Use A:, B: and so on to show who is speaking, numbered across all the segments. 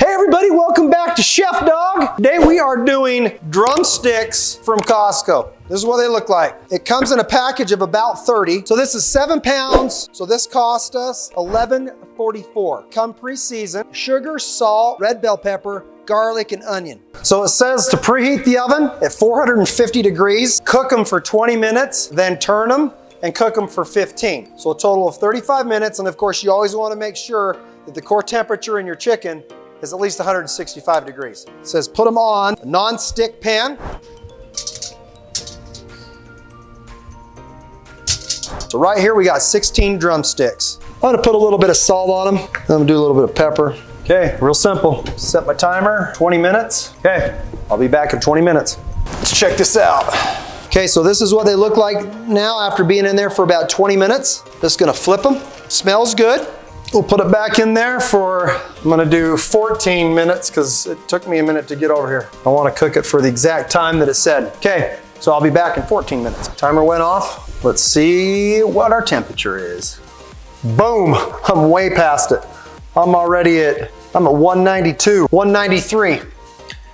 A: Hey everybody, welcome back to Chef Dawg. Today we are doing drumsticks from Costco. This is what they look like. It comes in a package of about 30. So this is 7 pounds. So this cost us $11.44. Come pre-seasoned, sugar, salt, red bell pepper, garlic, and onion. So it says to preheat the oven at 450 degrees, cook them for 20 minutes, then turn them and cook them for 15. So a total of 35 minutes. And of course, you always want to make sure that the core temperature in your chicken is at least 165 degrees. It says put them on a non-stick pan. So right here we got 16 drumsticks. I'm gonna put a little bit of salt on them. I'm gonna do a little bit of pepper. Okay, real simple. Set my timer, 20 minutes. Okay, I'll be back in 20 minutes. Let's check this out. Okay, so this is what they look like now after being in there for about 20 minutes. Just gonna flip them. Smells good. We'll put it back in there for, I'm gonna do 14 minutes because it took me a minute to get over here. I wanna cook it for the exact time that it said. Okay, so I'll be back in 14 minutes. Timer went off. Let's see what our temperature is. Boom, I'm way past it. I'm at 192, 193.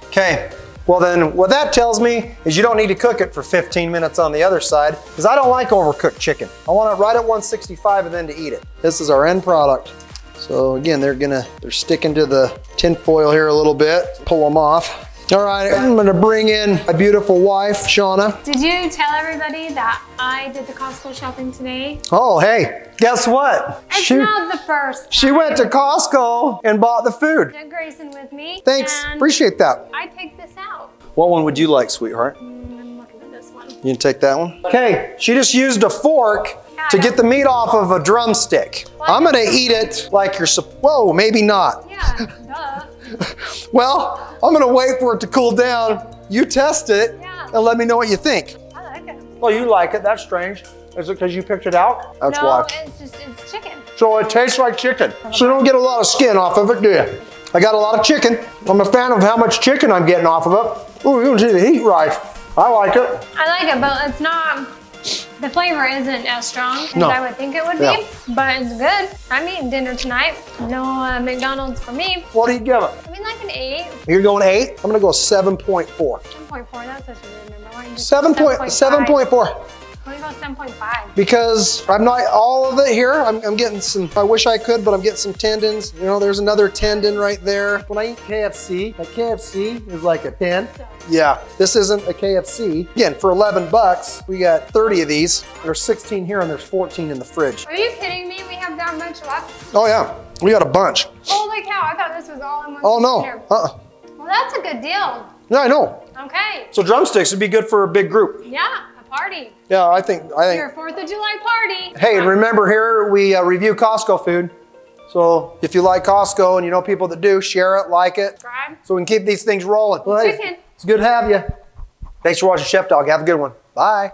A: Okay, well then what that tells me is you don't need to cook it for 15 minutes on the other side because I don't like overcooked chicken. I want it right at 165 and then to eat it. This is our end product. So again, they're sticking to the tin foil here a little bit. Pull them off. All right, I'm gonna bring in my beautiful wife, Shauna.
B: Did you tell everybody that I did the Costco shopping today?
A: Oh, hey, guess what?
B: It's not the first time.
A: She went to Costco and bought the food.
B: Took Grayson with me.
A: Thanks, appreciate that.
B: I picked this out.
A: What one would you like, sweetheart?
B: I'm looking at this one.
A: You can take that one. Okay, she just used a fork to get the meat off of a drumstick. I'm gonna eat it like you're whoa, maybe not.
B: Yeah, duh.
A: Well, I'm gonna wait for it to cool down. You test it and let me know what you think.
B: I like it.
A: Well, you like it, that's strange. Is it because you picked it out? That's why.
B: It's chicken.
A: So it tastes like chicken. So you don't get a lot of skin off of it, do you? I got a lot of chicken. I'm a fan of how much chicken I'm getting off of it. Ooh, you can see the heat rise. I like it.
B: I like it, but it's not, the flavor isn't as strong as I would think it would be, but it's good. I'm eating dinner tonight. No McDonald's for me.
A: What do you give it?
B: I mean, like an 8.
A: You're going 8? I'm gonna go 7.4.
B: 7.4, that's such a good number. Why don't you just
A: 7.4.
B: Let me go 7.5.
A: Because I'm not all of it here. I'm getting some, I wish I could, but I'm getting some tendons. You know, there's another tendon right there. When I eat KFC, a KFC is like a 10. Yeah, this isn't a KFC. Again, for 11 bucks, we got 30 of these. There's 16 here and there's 14 in the fridge.
B: Are you kidding me? We have that much left?
A: Oh yeah, we got a bunch.
B: Holy cow, I thought this was all in one
A: Oh no,
B: container. Well, that's a good deal.
A: Yeah, I know.
B: Okay.
A: So drumsticks would be good for a big group.
B: Yeah, a party.
A: Yeah, I think.
B: Your 4th of July party.
A: Hey, and remember here, we review Costco food. So if you like Costco and you know people that do, share it, like it.
B: Subscribe.
A: So we can keep these things rolling. Well, hey,
B: Chicken.
A: it's good to have you. Thanks for watching Chef Dawg. Have a good one. Bye.